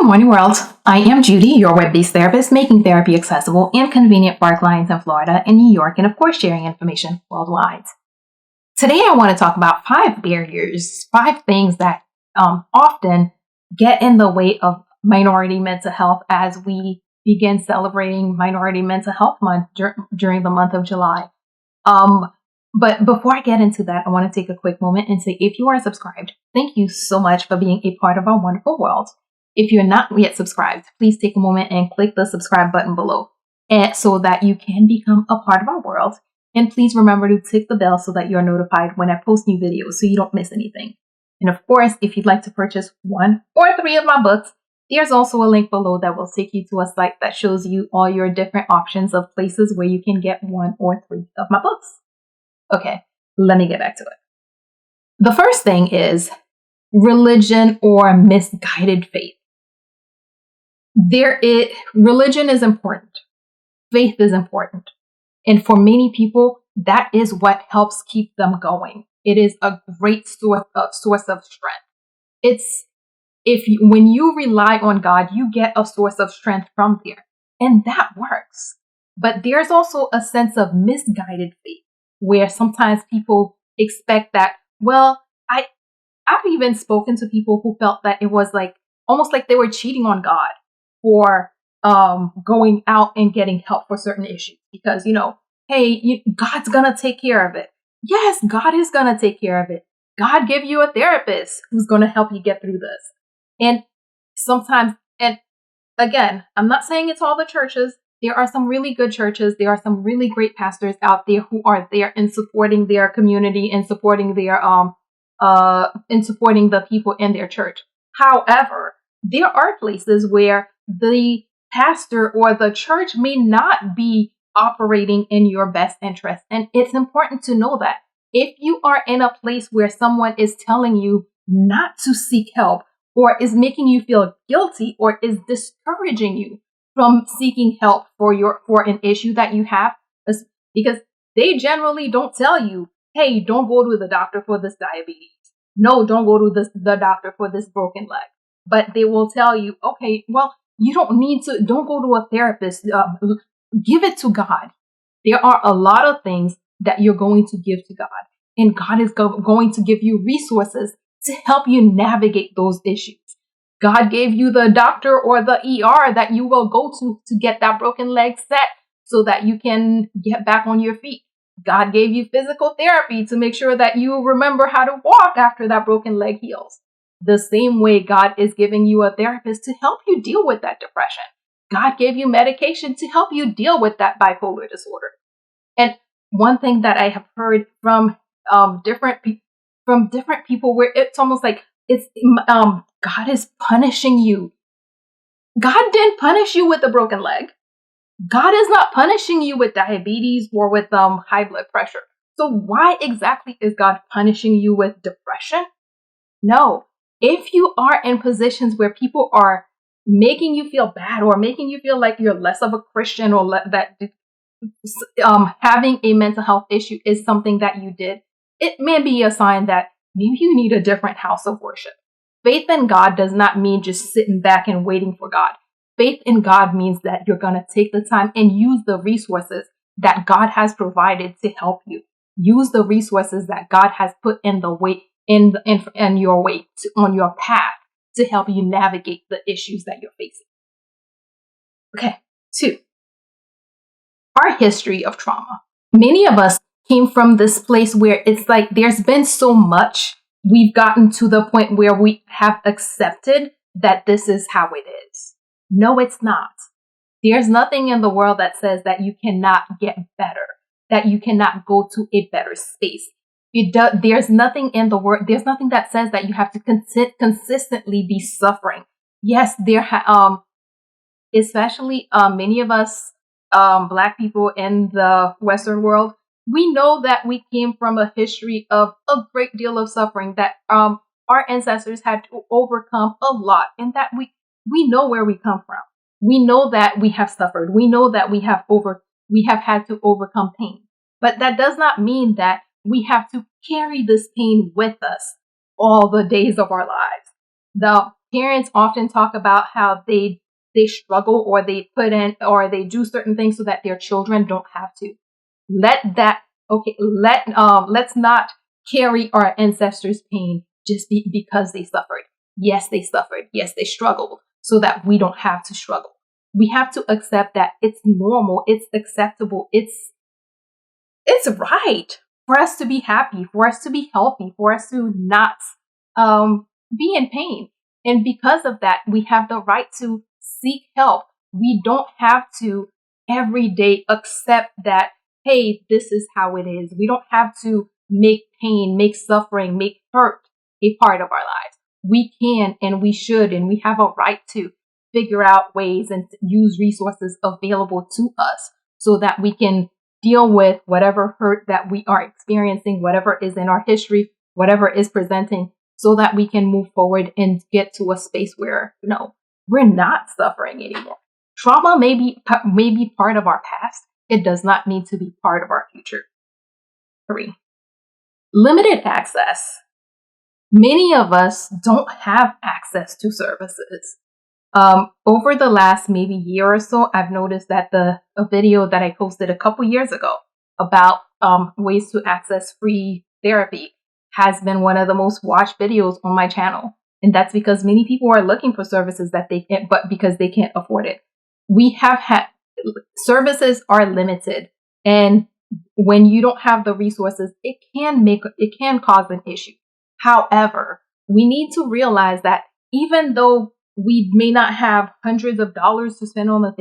Good morning, world. I am Judy, your web-based therapist, making therapy accessible and convenient for our clients in Florida and New York, and of course, sharing information worldwide. Today, I want to talk about 5 barriers, 5 things that often get in the way of minority mental health as we begin celebrating Minority Mental Health Month during the month of July. But before I get into that, I want to take a quick moment and say, if you are subscribed, thank you so much for being a part of our wonderful world. If you're not yet subscribed, please take a moment and click the subscribe button below so that you can become a part of our world. And please remember to tick the bell so that you're notified when I post new videos so you don't miss anything. And of course, if you'd like to purchase 1 or 3 of my books, there's also a link below that will take you to a site that shows you all your different options of places where you can get 1 or 3 of my books. Okay, let me get back to it. The first thing is religion or misguided faith. Religion is important. Faith is important. And for many people, that is what helps keep them going. It is a great source of strength. When you rely on God, you get a source of strength from there. And that works. But there's also a sense of misguided faith where sometimes people expect that, I've even spoken to people who felt that it was almost like they were cheating on God for going out and getting help for certain issues because, God's going to take care of it. Yes, God is going to take care of it. God gave you a therapist who's going to help you get through this. And sometimes, and again, I'm not saying it's all the churches. There are some really good churches. There are some really great pastors out there who are there in supporting their community and supporting their supporting the people in their church. However, there are places where the pastor or the church may not be operating in your best interest. And it's important to know that if you are in a place where someone is telling you not to seek help or is making you feel guilty or is discouraging you from seeking help for an issue that you have, because they generally don't tell you, hey, don't go to the doctor for this diabetes. No, don't go to the doctor for this broken leg. But they will tell you, okay, well, you don't go to a therapist. Give it to God. There are a lot of things that you're going to give to God. And God is going to give you resources to help you navigate those issues. God gave you the doctor or the ER that you will go to get that broken leg set so that you can get back on your feet. God gave you physical therapy to make sure that you remember how to walk after that broken leg heals. The same way God is giving you a therapist to help you deal with that depression. God gave you medication to help you deal with that bipolar disorder. And one thing that I have heard from different people where it's almost like God is punishing you. God didn't punish you with a broken leg. God is not punishing you with diabetes or with high blood pressure. So why exactly is God punishing you with depression? No. If you are in positions where people are making you feel bad or making you feel like you're less of a Christian or that having a mental health issue is something that you did, it may be a sign that maybe you need a different house of worship. Faith in God does not mean just sitting back and waiting for God. Faith in God means that you're going to take the time and use the resources that God has provided to help you. Use the resources that God has put in the way in your way on your path to help you navigate the issues that you're facing. Okay, 2. Our history of trauma. Many of us came from this place where it's like there's been so much. We've gotten to the point where we have accepted that this is how it is. No, it's not. There's nothing in the world that says that you cannot get better, that you cannot go to a better space. There's nothing in the world. There's nothing that says that you have to consistently be suffering. Yes, especially many of us Black people in the Western world, we know that we came from a history of a great deal of suffering that our ancestors had to overcome a lot, and that we know where we come from. We know that we have suffered. We know that we have had to overcome pain. But that does not mean that we have to carry this pain with us all the days of our lives. parents often talk about how they struggle, or they put in, or they do certain things so that their children don't have to. Let's not carry our ancestors' pain just because they suffered. Yes, they suffered. Yes, they struggled, so that we don't have to struggle. We have to accept that it's normal, it's acceptable, it's right for us to be happy, for us to be healthy, for us to not be in pain. And because of that, we have the right to seek help. We don't have to every day accept that, hey, this is how it is. We don't have to make pain, make suffering, make hurt a part of our lives. We can and we should, and we have a right to figure out ways and use resources available to us so that we can deal with whatever hurt that we are experiencing, whatever is in our history, whatever is presenting, so that we can move forward and get to a space where, we're not suffering anymore. Trauma may be part of our past. It does not need to be part of our future. 3, limited access. Many of us don't have access to services. Over the last maybe year or so, I've noticed that a video that I posted a couple years ago about ways to access free therapy has been one of the most watched videos on my channel. And that's because many people are looking for services that they can't, but because they can't afford it. We have had services are limited. And when you don't have the resources, it can cause an issue. However, we need to realize that even though we may not have hundreds of dollars to spend on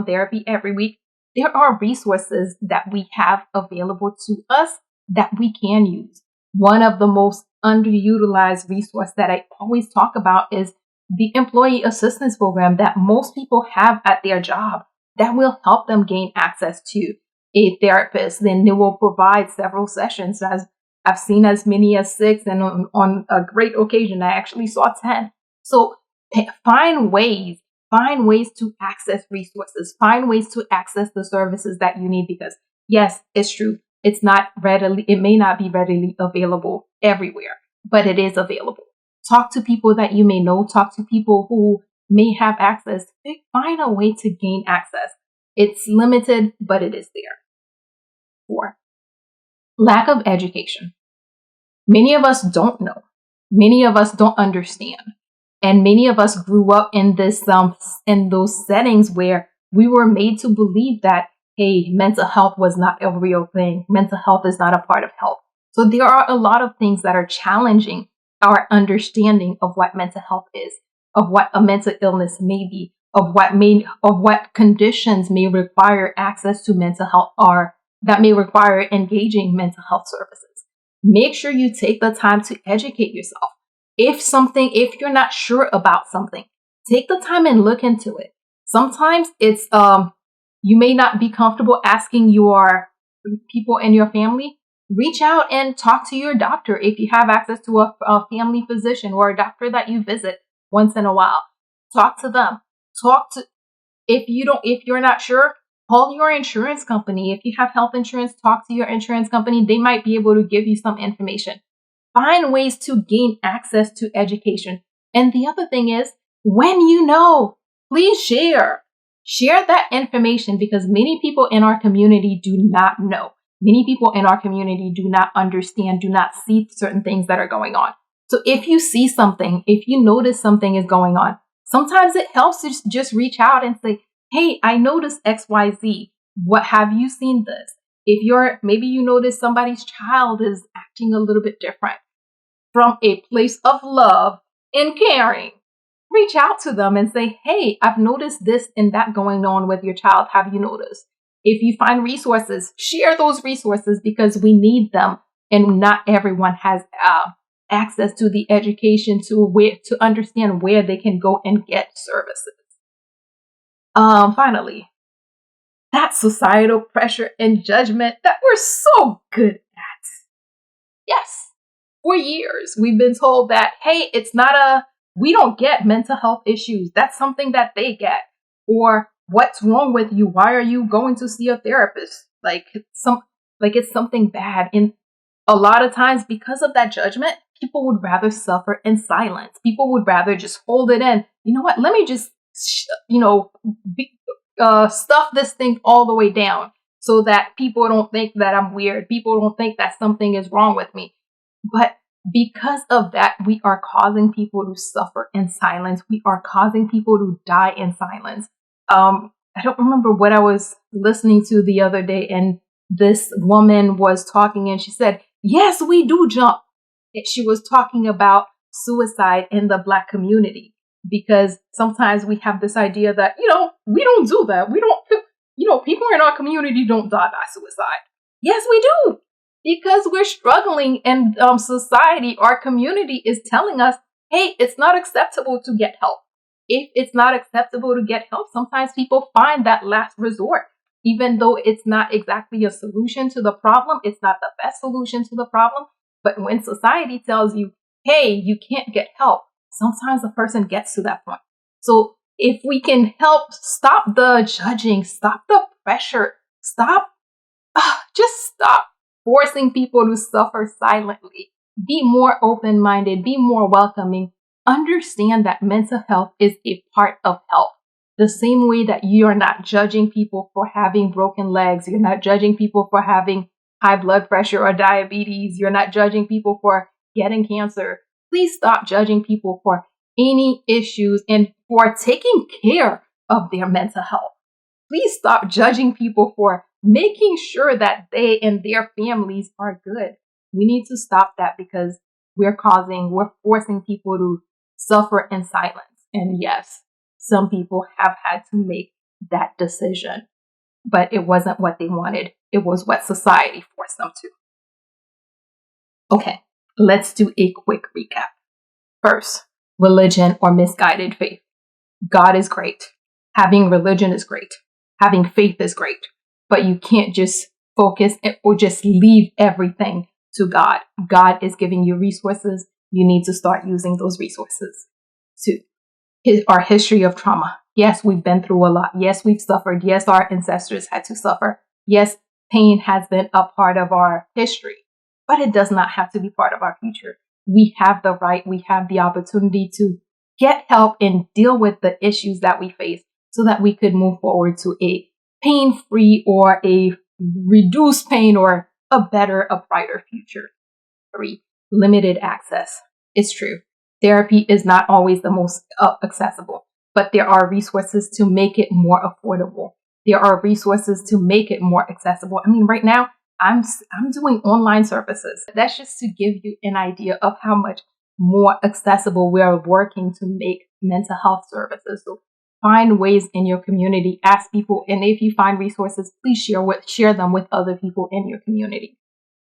therapy every week, there are resources that we have available to us that we can use. One of the most underutilized resource that I always talk about is the employee assistance program that most people have at their job that will help them gain access to a therapist. Then they will provide several sessions. As I've seen as many as 6, and on a great occasion, I actually saw 10. So find ways to access resources, find ways to access the services that you need, because yes, it's true. It may not be readily available everywhere, but it is available. Talk to people that you may know, talk to people who may have access. Find a way to gain access. It's limited, but it is there. 4, lack of education. Many of us don't know. Many of us don't understand. And many of us grew up in those settings where we were made to believe that, hey, mental health was not a real thing. Mental health is not a part of health. So there are a lot of things that are challenging our understanding of what mental health is, of what a mental illness may be, of what conditions may require access to mental health, or that may require engaging mental health services. Make sure you take the time to educate yourself. If you're not sure about something, take the time and look into it. Sometimes it's, you may not be comfortable asking your people in your family. Reach out and talk to your doctor if you have access to a family physician or a doctor that you visit once in a while. Talk to them. If you're not sure, call your insurance company. If you have health insurance, talk to your insurance company. They might be able to give you some information. Find ways to gain access to education. And the other thing is, when you know, please share. Share that information, because many people in our community do not know. Many people in our community do not understand, do not see certain things that are going on. So if you see something, if you notice something is going on, sometimes it helps to just reach out and say, hey, I noticed XYZ. What have you seen this? Maybe you notice somebody's child is acting a little bit different. From a place of love and caring, reach out to them and say, hey, I've noticed this and that going on with your child. Have you noticed? If you find resources, share those resources, because we need them, and not everyone has access to the education to understand where they can go and get services. Finally, that societal pressure and judgment that we're so good at. Yes. For years, we've been told that, hey, we don't get mental health issues. That's something that they get. Or, what's wrong with you? Why are you going to see a therapist? Like it's something bad. And a lot of times, because of that judgment, people would rather suffer in silence. People would rather just hold it in. You know what? Let me just, stuff this thing all the way down so that people don't think that I'm weird. People don't think that something is wrong with me. But because of that, we are causing people to suffer in silence. We are causing people to die in silence. I don't remember what I was listening to the other day, and this woman was talking and she said, yes, we do jump. She was talking about suicide in the Black community, because sometimes we have this idea that, we don't do that. We don't, people in our community don't die by suicide. Yes, we do. Because we're struggling in society, our community is telling us, hey, it's not acceptable to get help. If it's not acceptable to get help, sometimes people find that last resort, even though it's not exactly a solution to the problem. It's not the best solution to the problem. But when society tells you, hey, you can't get help, sometimes a person gets to that point. So if we can help stop the judging, stop the pressure, just stop forcing people to suffer silently. Be more open-minded, be more welcoming. Understand that mental health is a part of health. The same way that you are not judging people for having broken legs, you're not judging people for having high blood pressure or diabetes, you're not judging people for getting cancer. Please stop judging people for any issues and for taking care of their mental health. Please stop judging people for making sure that they and their families are good. We need to stop that, because we're forcing people to suffer in silence. And yes, some people have had to make that decision, but it wasn't what they wanted. It was what society forced them to. Okay, let's do a quick recap. First, religion or misguided faith. God is great. Having religion is great. Having faith is great. But you can't just focus or just leave everything to God. God is giving you resources. You need to start using those resources. 2, our history of trauma. Yes, we've been through a lot. Yes, we've suffered. Yes, our ancestors had to suffer. Yes, pain has been a part of our history, but it does not have to be part of our future. We have the right, we have the opportunity to get help and deal with the issues that we face so that we could move forward to a pain-free or a reduced pain or a brighter future. 3, limited access. It's true. Therapy is not always the most accessible, but there are resources to make it more affordable. There are resources to make it more accessible. I mean, right now, I'm doing online services. That's just to give you an idea of how much more accessible we are working to make mental health services. So find ways in your community, ask people, and if you find resources, please share them with other people in your community.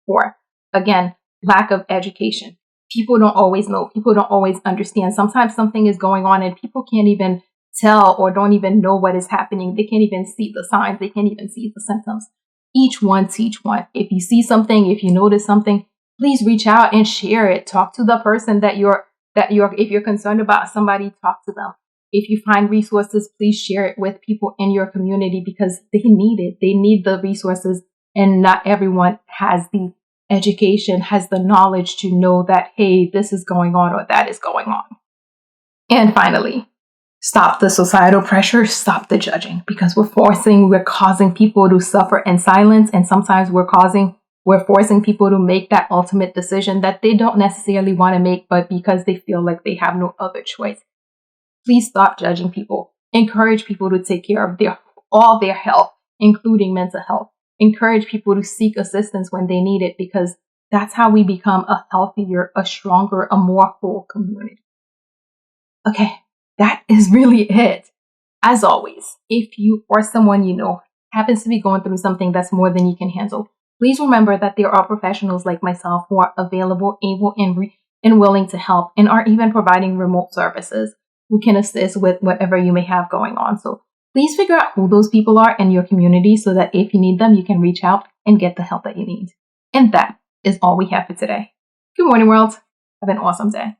4, again, lack of education. People don't always know. People don't always understand. Sometimes something is going on and people can't even tell or don't even know what is happening. They can't even see the signs. They can't even see the symptoms. Each one, teach one. If you see something, if you notice something, please reach out and share it. Talk to the person if you're concerned about somebody, talk to them. If you find resources, please share it with people in your community, because they need it. They need the resources, and not everyone has the education, has the knowledge to know that, hey, this is going on or that is going on. And finally, stop the societal pressure, stop the judging, because we're causing people to suffer in silence. And sometimes we're forcing people to make that ultimate decision that they don't necessarily want to make, but because they feel like they have no other choice. Please stop judging people. Encourage people to take care of all their health, including mental health. Encourage people to seek assistance when they need it, because that's how we become a healthier, a stronger, a more whole community. Okay, that is really it. As always, if you or someone you know happens to be going through something that's more than you can handle, please remember that there are professionals like myself who are available, able, and willing to help, and are even providing remote services who can assist with whatever you may have going on. So please figure out who those people are in your community so that if you need them, you can reach out and get the help that you need. And that is all we have for today. Good morning, world. Have an awesome day.